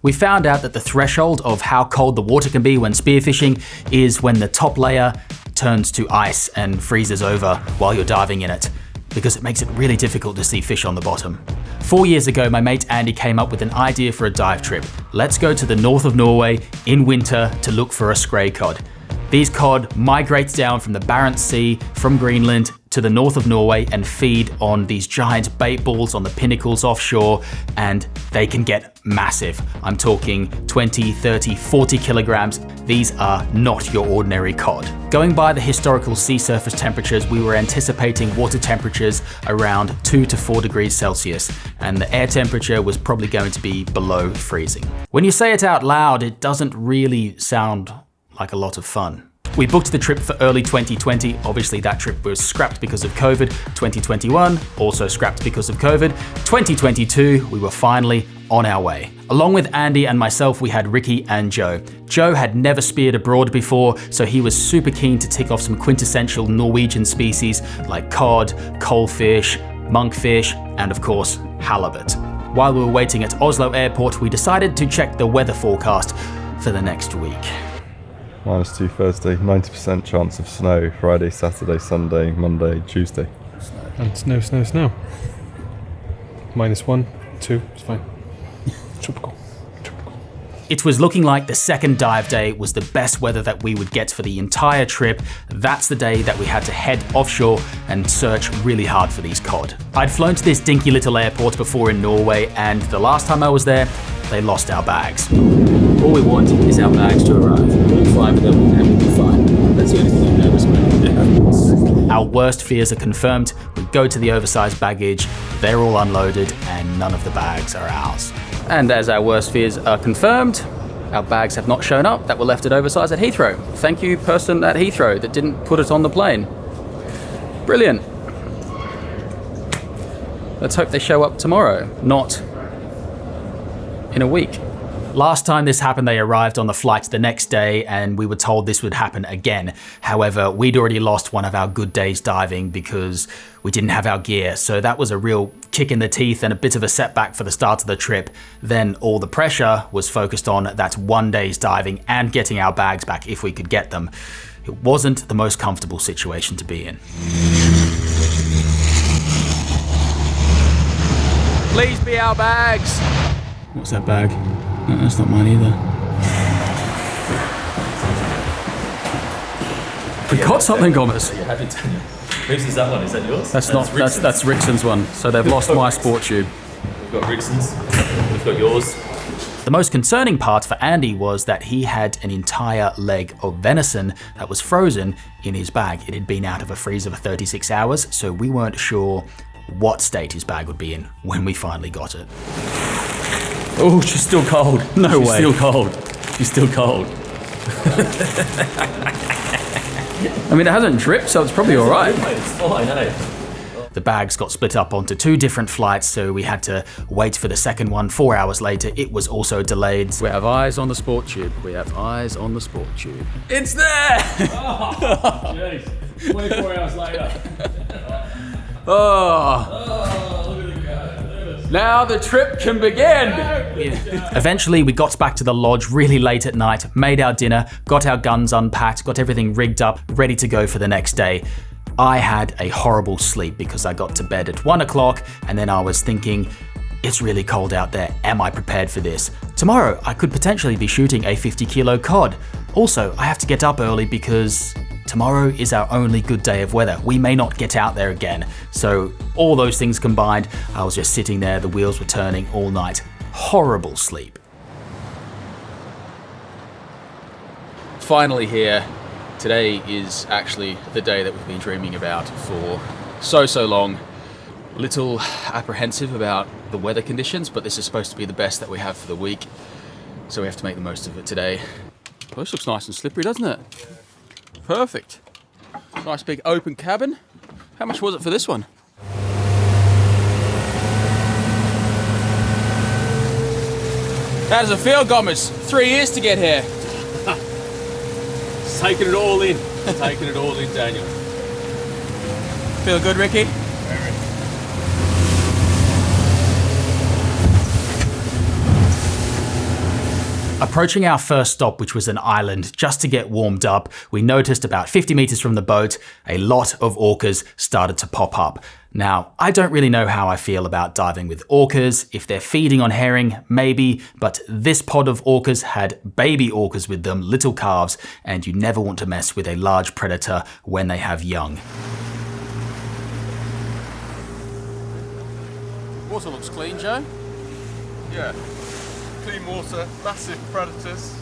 We found out that the threshold of how cold the water can be when spearfishing is when the top layer turns to ice and freezes over while you're diving in it, because it makes it really difficult to see fish on the bottom. 4 years ago, my mate Andy came up with an idea for a dive trip. Let's go to the north of Norway in winter to look for a Skrei cod. These cod migrate down from the Barents Sea from Greenland to the north of Norway and feed on these giant bait balls on the pinnacles offshore, and they can get massive. I'm talking 20, 30, 40 kilograms. These are not your ordinary cod. Going by the historical sea surface temperatures, we were anticipating water temperatures around 2 to 4 degrees Celsius, and the air temperature was probably going to be below freezing. When you say it out loud, it doesn't really sound like a lot of fun. We booked the trip for early 2020. Obviously that trip was scrapped because of COVID. 2021, also scrapped because of COVID. 2022, we were finally on our way. Along with Andy and myself, we had Ricky and Joe. Joe had never speared abroad before, so he was super keen to tick off some quintessential Norwegian species like cod, coalfish, monkfish, and of course, halibut. While we were waiting at Oslo airport, we decided to check the weather forecast for the next week. -2 Thursday, 90% chance of snow, Friday, Saturday, Sunday, Monday, Tuesday. And snow. -1, 2, it's fine. Tropical. It was looking like the second dive day was the best weather that we would get for the entire trip. That's the day that we had to head offshore and search really hard for these cod. I'd flown to this dinky little airport before in Norway, and the last time I was there, they lost our bags. All we want is our bags to arrive. All 5 of them, and we'll be fine. That's the only thing I'm nervous about. Our worst fears are confirmed. We go to the oversized baggage, they're all unloaded, and none of the bags are ours. And as our worst fears are confirmed, our bags have not shown up that were left at oversized at Heathrow. Thank you, person at Heathrow that didn't put it on the plane. Brilliant. Let's hope they show up tomorrow, not in a week. Last time this happened, they arrived on the flight the next day, and we were told this would happen again. However, we'd already lost one of our good days diving because we didn't have our gear, so that was a real kick in the teeth and a bit of a setback for the start of the trip. Then all the pressure was focused on that one day's diving and getting our bags back if we could get them. It wasn't the most comfortable situation to be in. Please be our bags. What's that bag? No, that's not mine either. We got something, Gomez. Are you happy, Daniel? Whose is that one? Is that yours? That's Rickson's one. So they've lost my sport tube. We've got Rickson's. We've got yours. The most concerning part for Andy was that he had an entire leg of venison that was frozen in his bag. It had been out of a freezer for 36 hours, so we weren't sure what state his bag would be in when we finally got it. Oh, she's still cold. No way. She's still cold. She's still cold. I mean, it hasn't dripped, so it's probably all right. It's fine, eh? The bags got split up onto 2 different flights, so we had to wait for the second one. 4 hours later, it was also delayed. We have eyes on the sport tube. We have eyes on the sport tube. It's there! Oh, jeez. 24 hours later. Oh, look at the guy. now the trip can begin. Eventually, we got back to the lodge really late at night, made our dinner, got our guns unpacked, got everything rigged up, ready to go for the next day. I had a horrible sleep because I got to bed at 1 o'clock, and then I was thinking, it's really cold out there. Am I prepared for this? Tomorrow, I could potentially be shooting a 50-kilo cod. Also, I have to get up early because tomorrow is our only good day of weather. We may not get out there again. So all those things combined, I was just sitting there, the wheels were turning all night. Horrible sleep. Finally here. Today is actually the day that we've been dreaming about for so long. Little apprehensive about the weather conditions, but this is supposed to be the best that we have for the week. So we have to make the most of it today. Well, this looks nice and slippery, doesn't it? Perfect. Nice big open cabin. How much was it for this one? How does it feel, Gomez? 3 years to get here. It's taking it all in. It's taking it all in, Daniel. Feel good, Ricky? Approaching our first stop, which was an island, just to get warmed up, we noticed about 50 meters from the boat, a lot of orcas started to pop up. Now, I don't really know how I feel about diving with orcas. If they're feeding on herring, maybe, but this pod of orcas had baby orcas with them, little calves, and you never want to mess with a large predator when they have young. Water looks clean, Joe. Yeah. Clean water, massive predators.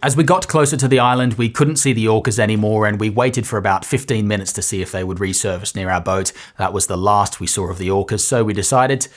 As we got closer to the island, we couldn't see the orcas anymore, and we waited for about 15 minutes to see if they would resurface near our boat. That was the last we saw of the orcas, so we decided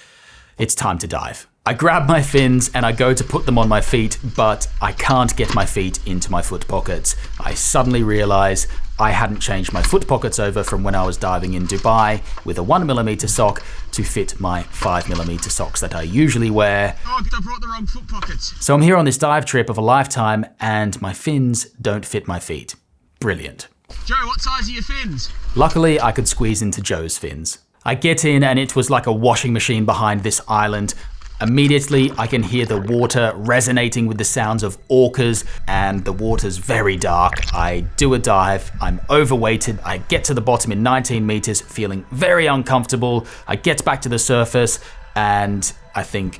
it's time to dive. I grab my fins and I go to put them on my feet, but I can't get my feet into my foot pockets. I suddenly realize I hadn't changed my foot pockets over from when I was diving in Dubai with a 1mm sock to fit my 5mm socks that I usually wear. Oh, I brought the wrong foot pockets. So I'm here on this dive trip of a lifetime and my fins don't fit my feet. Brilliant. Joe, what size are your fins? Luckily, I could squeeze into Joe's fins. I get in and it was like a washing machine behind this island. Immediately, I can hear the water resonating with the sounds of orcas, and the water's very dark. I do a dive, I'm overweighted, I get to the bottom in 19 meters, feeling very uncomfortable. I get back to the surface, and I think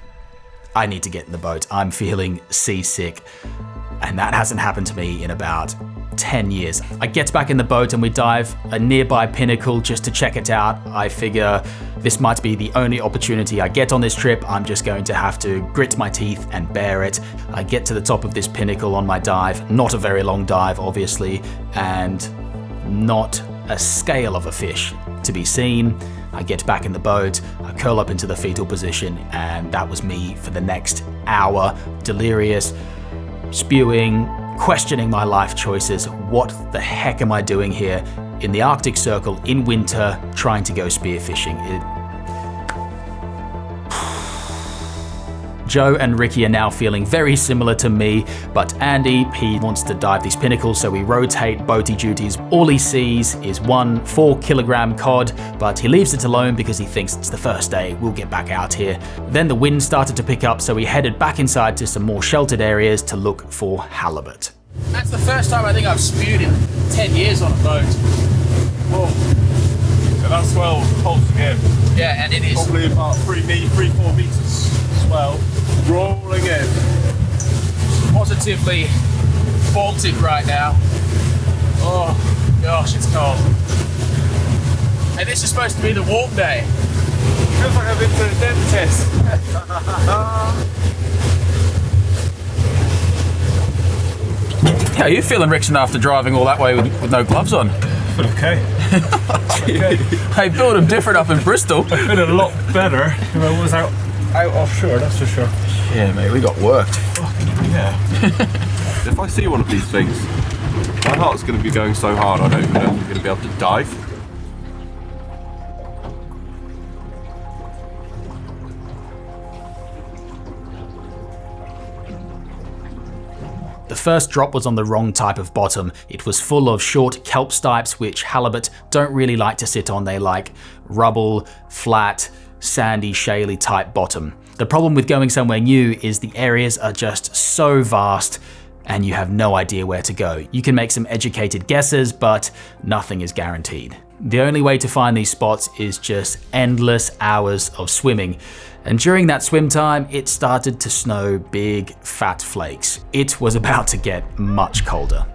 I need to get in the boat. I'm feeling seasick, and that hasn't happened to me in about 10 years. I get back in the boat and we dive a nearby pinnacle just to check it out. I figure this might be the only opportunity I get on this trip. I'm just going to have to grit my teeth and bear it. I get to the top of this pinnacle on my dive, not a very long dive obviously, and not a scale of a fish to be seen. I get back in the boat, I curl up into the fetal position, and that was me for the next hour, delirious, spewing, questioning my life choices. What the heck am I doing here in the Arctic Circle in winter trying to go spearfishing? Joe and Ricky are now feeling very similar to me, but Andy, he wants to dive these pinnacles, so we rotate boaty duties. All he sees is one 4-kilogram cod, but he leaves it alone because he thinks it's the first day, we'll get back out here. Then the wind started to pick up, so we headed back inside to some more sheltered areas to look for halibut. That's the first time I think I've spewed in 10 years on a boat. Whoa. So that's swell pulsing in. Yeah, and it is Probably about 3-4 meters swell rolling in. positively Baltic right now. Oh gosh, it's cold. And this is supposed to be the warm day. Feels like I've been to the dentist. How are you feeling, Rickson, after driving all that way with no gloves on? Okay. Hey, build them different up in Bristol. I feel a lot better if I was out offshore, that's for sure. Yeah, mate, we got worked. Yeah. If I see one of these things, my heart's going to be going so hard I don't even know if I'm going to be able to dive. The first drop was on the wrong type of bottom. It was full of short kelp stipes, which halibut don't really like to sit on. They like rubble, flat, sandy, shaly type bottom. The problem with going somewhere new is the areas are just so vast and you have no idea where to go. You can make some educated guesses, but nothing is guaranteed. The only way to find these spots is just endless hours of swimming. And during that swim time, it started to snow big, fat flakes. It was about to get much colder.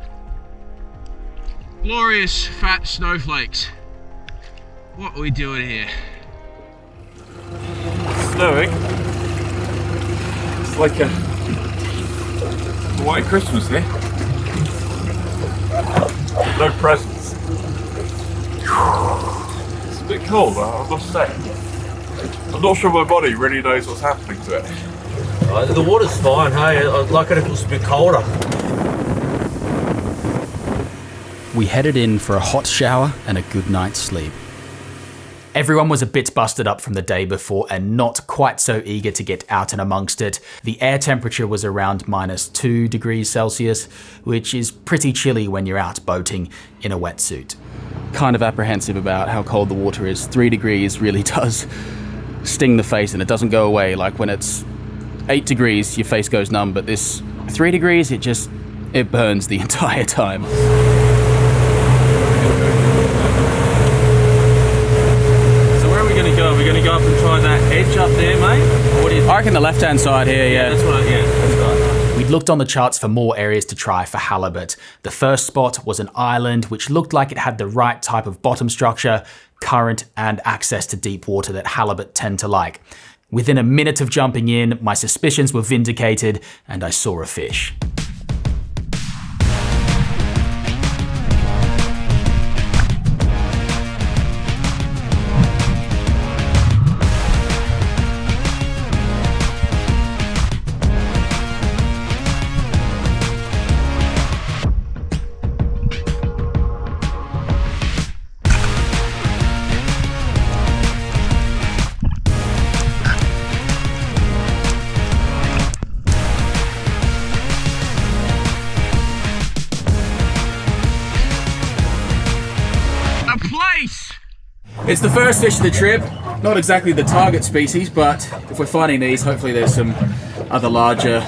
Glorious fat snowflakes. What are we doing here? Snowing. It's like a white Christmas here. No presents. It's a bit cold, I must say. I'm not sure my body really knows what's happening to it. The water's fine, hey? I'd like it if it was a bit colder. We headed in for a hot shower and a good night's sleep. Everyone was a bit busted up from the day before and not quite so eager to get out and amongst it. The air temperature was around -2 degrees Celsius, which is pretty chilly when you're out boating in a wetsuit. Kind of apprehensive about how cold the water is. 3 degrees really does sting the face and it doesn't go away. Like when it's 8 degrees, your face goes numb, but this 3 degrees, it burns the entire time. Gonna go? We're gonna go up and try that edge up there, mate? Or what do you think? I reckon the left-hand side here, yeah. That's right. We'd looked on the charts for more areas to try for halibut. The first spot was an island which looked like it had the right type of bottom structure, current, and access to deep water that halibut tend to like. Within a minute of jumping in, my suspicions were vindicated and I saw a fish. It's the first fish of the trip. Not exactly the target species, but if we're finding these, hopefully there's some other larger,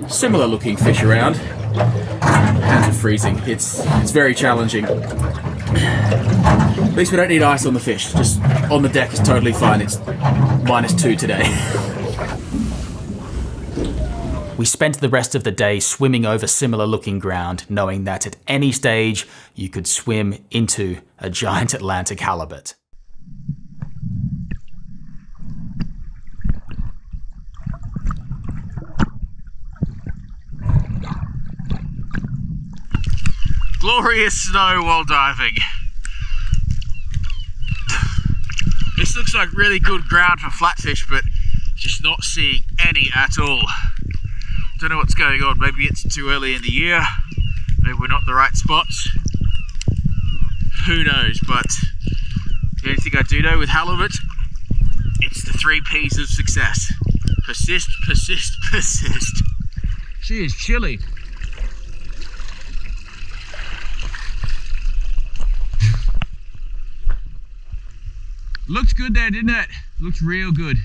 similar looking fish around. Hands are freezing. It's very challenging. At least we don't need ice on the fish. Just on the deck is totally fine. It's -2 today. We spent the rest of the day swimming over similar looking ground, knowing that at any stage you could swim into a giant Atlantic halibut. Glorious snow while diving. This looks like really good ground for flatfish, but just not seeing any at all. Don't know what's going on. Maybe it's too early in the year. Maybe we're not the right spots. Who knows? But the only thing I do know with halibut, it's the 3 P's of success. Persist, persist, persist. She is chilly. Looked good there, didn't it? Looked real good.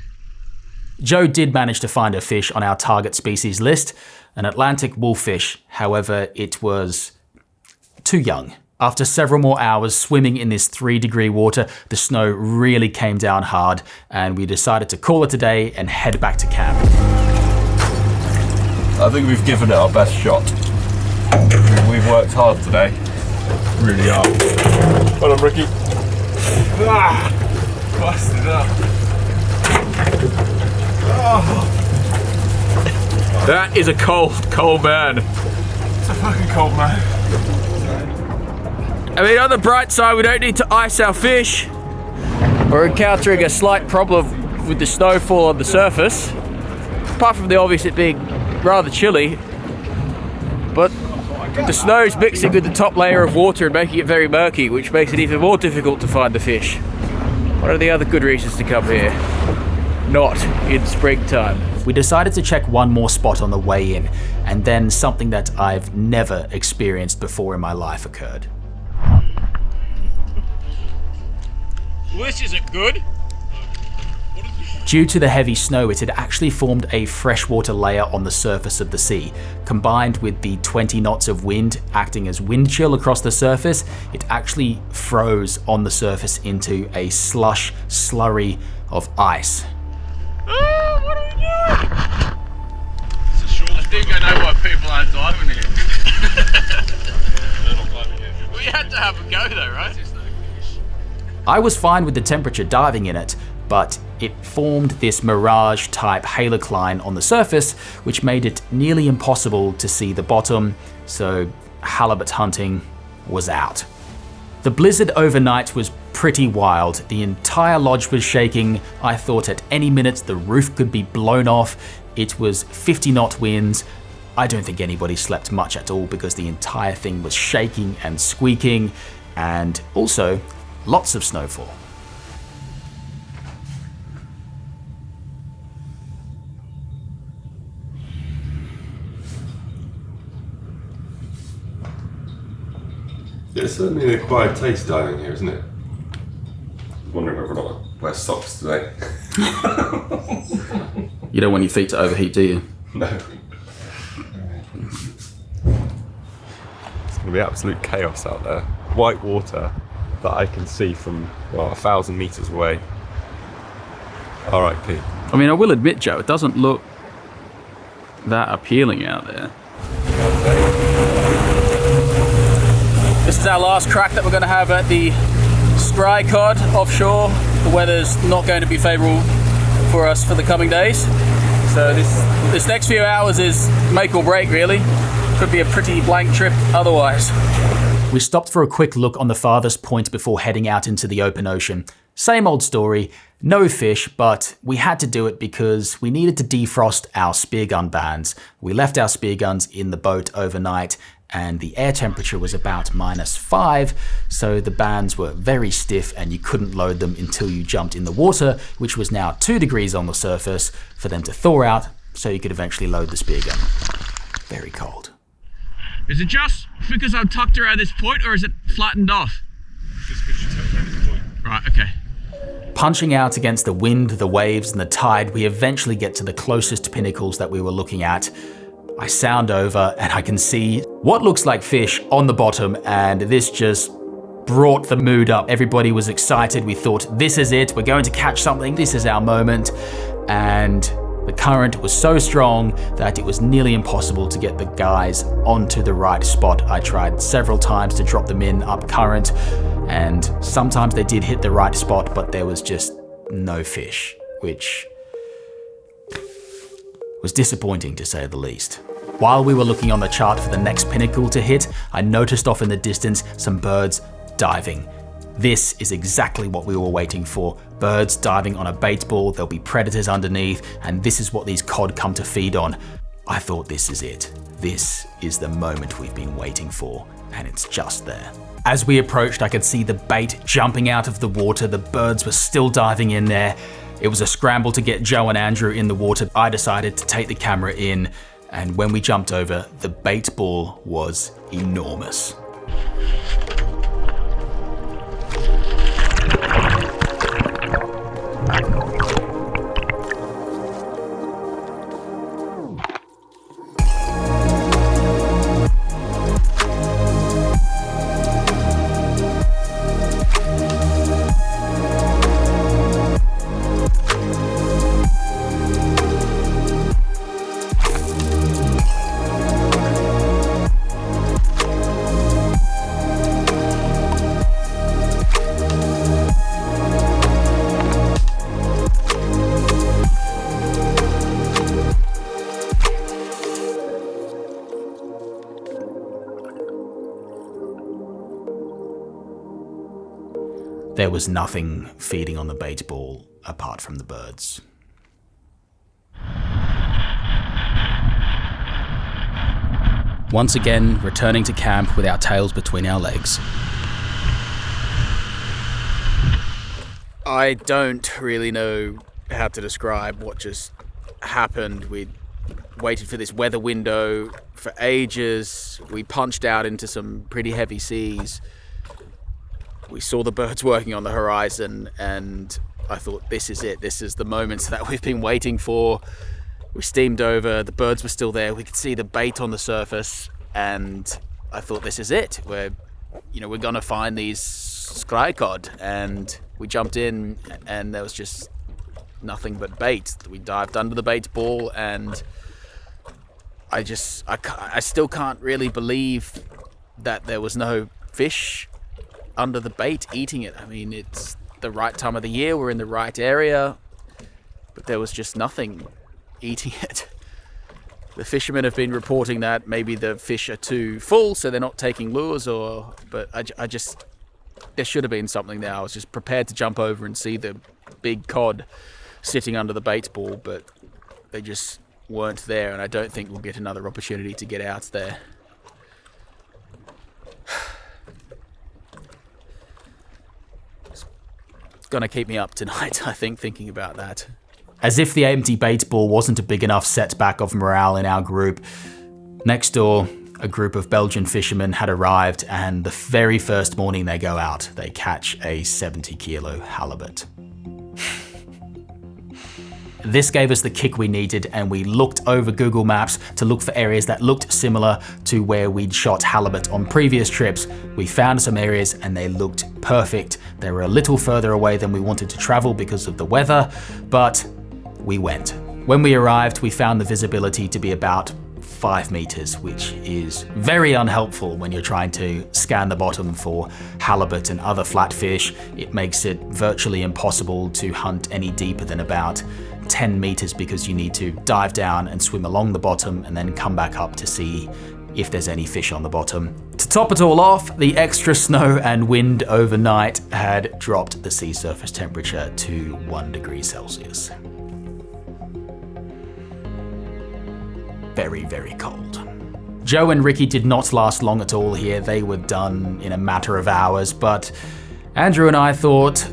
Joe did manage to find a fish on our target species list, an Atlantic wolffish. However, it was too young. After several more hours swimming in this 3-degree water, the snow really came down hard, and we decided to call it a day and head back to camp. I think we've given it our best shot. We've worked hard today. Really hard. Well done, Ricky. Ah! Busted up. Oh. That is a cold man. It's a fucking cold man. I mean, on the bright side, we don't need to ice our fish. We're encountering a slight problem with the snowfall on the surface. Apart from the obvious it being rather chilly, but the snow's mixing with the top layer of water and making it very murky, which makes it even more difficult to find the fish. What are the other good reasons to come here? Not in springtime. We decided to check one more spot on the way in, and then something that I've never experienced before in my life occurred. Well, this isn't good. Due to the heavy snow, it had actually formed a freshwater layer on the surface of the sea. Combined with the 20 knots of wind acting as wind chill across the surface, it actually froze on the surface into a slush slurry of ice. Oh, what are we doing? I think I know why people aren't diving here. We had to have a go though, right? I was fine with the temperature diving in it, but it formed this mirage-type halocline on the surface, which made it nearly impossible to see the bottom, so halibut hunting was out. The blizzard overnight was pretty wild. The entire lodge was shaking. I thought at any minute the roof could be blown off. It was 50-knot winds. I don't think anybody slept much at all because the entire thing was shaking and squeaking, and also lots of snowfall. It's certainly an acquired taste diving here, isn't it? Wondering whether or not I wear socks today. You don't want your feet to overheat, do you? No. going to be absolute chaos out there. White water that I can see from, well, 1,000 meters away. R.I.P. I mean, I will admit, Joe, it doesn't look that appealing out there. This is our last crack that we're going to have at the Skrei cod offshore. The weather's not going to be favourable for us for the coming days. So this next few hours is make or break, really. Could be a pretty blank trip otherwise. We stopped for a quick look on the farthest point before heading out into the open ocean. Same old story, no fish, but we had to do it because we needed to defrost our spear gun bands. We left our spear guns in the boat overnight and the air temperature was about -5, so the bands were very stiff and you couldn't load them until you jumped in the water, which was now 2 degrees on the surface, for them to thaw out so you could eventually load the spear gun. Very cold. Is it just because I'm tucked around this point, or is it flattened off? Just because you tucked around this point. Right, okay. Punching out against the wind, the waves, and the tide, we eventually get to the closest pinnacles that we were looking at. I sound over and I can see what looks like fish on the bottom, and this just brought the mood up. Everybody was excited. We thought, this is it. We're going to catch something. This is our moment. And the current was so strong that it was nearly impossible to get the guys onto the right spot. I tried several times to drop them in up current, and sometimes they did hit the right spot, but there was just no fish, which was disappointing to say the least. While we were looking on the chart for the next pinnacle to hit, I noticed off in the distance some birds diving. This is exactly what we were waiting for. Birds diving on a bait ball, there'll be predators underneath, and this is what these cod come to feed on. I thought, this is it. This is the moment we've been waiting for, and it's just there. As we approached, I could see the bait jumping out of the water. The birds were still diving in there. It was a scramble to get Joe and Andrew in the water. I decided to take the camera in, and when we jumped over, the bait ball was enormous. There was nothing feeding on the bait ball apart from the birds. Once again, returning to camp with our tails between our legs. I don't really know how to describe what just happened. We waited for this weather window for ages. We punched out into some pretty heavy seas. We saw the birds working on the horizon, and I thought, this is it. This is the moment that we've been waiting for. We steamed over, the birds were still there. We could see the bait on the surface, and I thought, this is it. We're gonna find these Skrei cod. And we jumped in, and there was just nothing but bait. We dived under the bait ball, and I still can't really believe that there was no fish under the bait eating it. I mean, it's the right time of the year, we're in the right area, but there was just nothing eating it. The fishermen have been reporting that maybe the fish are too full, so they're not taking lures, but there should have been something there. I was just prepared to jump over and see the big cod sitting under the bait ball, but they just weren't there, and I don't think we'll get another opportunity to get out there. Gonna keep me up tonight, I think, thinking about that. As if the empty bait ball wasn't a big enough setback of morale in our group, next door, a group of Belgian fishermen had arrived, and the very first morning they go out, they catch a 70-kilo halibut. this gave us the kick we needed, and we looked over Google Maps to look for areas that looked similar to where we'd shot halibut on previous trips. We found some areas and they looked perfect. They were a little further away than we wanted to travel because of the weather, but we went. When we arrived, we found the visibility to be about 5 meters, which is very unhelpful when you're trying to scan the bottom for halibut and other flatfish. It makes it virtually impossible to hunt any deeper than about 10 meters because you need to dive down and swim along the bottom and then come back up to see if there's any fish on the bottom. To top it all off, the extra snow and wind overnight had dropped the sea surface temperature to 1 degree Celsius. Very, very cold. Joe and Ricky did not last long at all here. They were done in a matter of hours, but Andrew and I thought,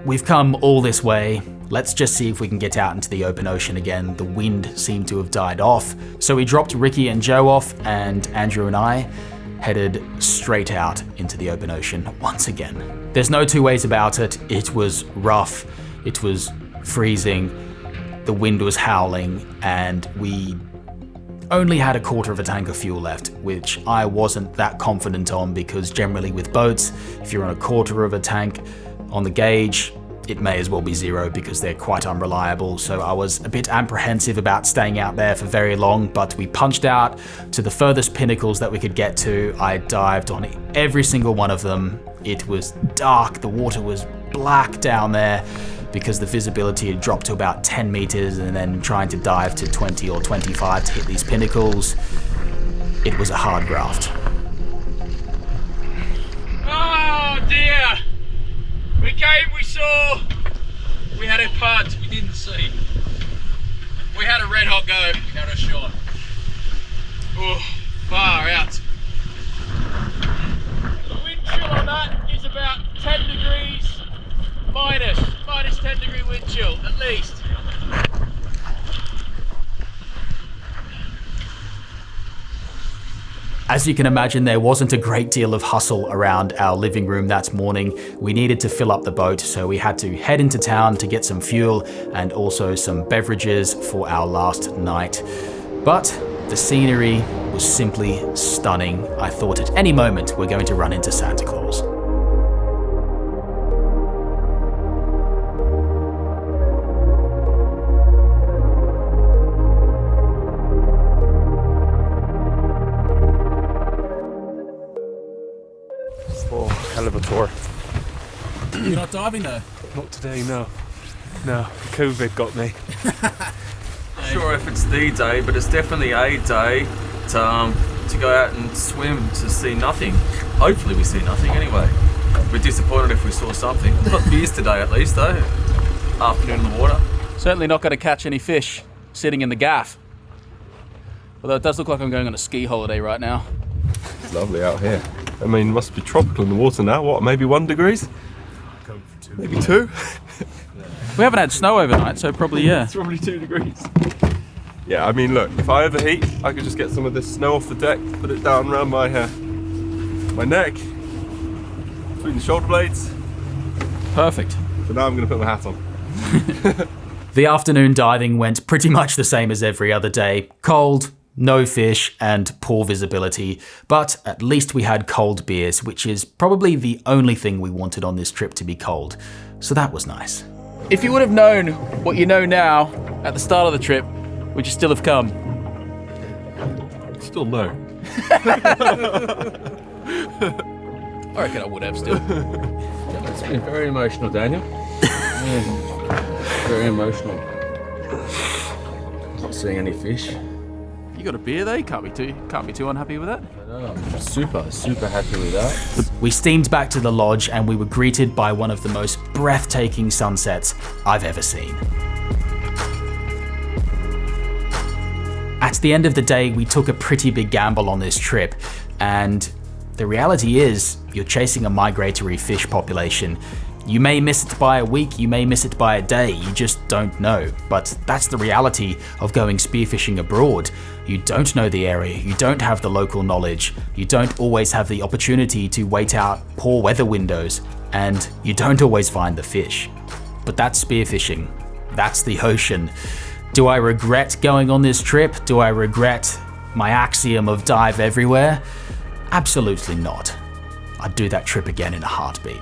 we've come all this way. Let's just see if we can get out into the open ocean again. The wind seemed to have died off. So we dropped Ricky and Joe off, and Andrew and I headed straight out into the open ocean once again. There's no two ways about it. It was rough. It was freezing. The wind was howling, and we only had a quarter of a tank of fuel left, which I wasn't that confident on because generally with boats, if you're on a quarter of a tank on the gauge, it may as well be zero because they're quite unreliable. So I was a bit apprehensive about staying out there for very long, but we punched out to the furthest pinnacles that we could get to. I dived on every single one of them. It was dark, the water was black down there because the visibility had dropped to about 10 meters, and then trying to dive to 20 or 25 to hit these pinnacles, it was a hard graft. Oh dear! We came, we saw, we had a punt, we didn't see. We had a red hot go, we had a shot. Oh, far out. The wind chill on that is about 10 degrees minus 10 degree wind chill, at least. As you can imagine, there wasn't a great deal of hustle around our living room that morning. We needed to fill up the boat, so we had to head into town to get some fuel and also some beverages for our last night. But the scenery was simply stunning. I thought at any moment we're going to run into Santa Claus. Halibut. You're not diving though? Not today, no. No, COVID got me. Not sure if it's the day, but it's definitely a day to go out and swim to see nothing. Hopefully we see nothing anyway. We're disappointed if we saw something. Got beers today at least though. Afternoon in the water. Certainly not going to catch any fish sitting in the gaff. Although it does look like I'm going on a ski holiday right now. It's lovely out here. I mean, it must be tropical in the water now. What, maybe 1 degree? Maybe 2? We haven't had snow overnight, so probably, yeah. It's probably 2 degrees. Yeah, I mean, look, if I overheat, I could just get some of this snow off the deck, put it down around my neck, between the shoulder blades. Perfect. But now I'm going to put my hat on. The afternoon diving went pretty much the same as every other day. Cold, no fish, and poor visibility, but at least we had cold beers, which is probably the only thing we wanted on this trip to be cold. So that was nice. If you would have known what you know now at the start of the trip, would you still have come? Still no. I reckon I would have still. It's been very emotional, Daniel. Very emotional. Not seeing any fish. You got a beer though? You can't be too unhappy with that. I'm super happy with that. We steamed back to the lodge and we were greeted by one of the most breathtaking sunsets I've ever seen. At the end of the day, we took a pretty big gamble on this trip, and the reality is you're chasing a migratory fish population. You may miss it by a week, you may miss it by a day, you just don't know. But that's the reality of going spearfishing abroad. You don't know the area, you don't have the local knowledge, you don't always have the opportunity to wait out poor weather windows, and you don't always find the fish. But that's spearfishing. That's the ocean. Do I regret going on this trip? Do I regret my axiom of dive everywhere? Absolutely not. I'd do that trip again in a heartbeat.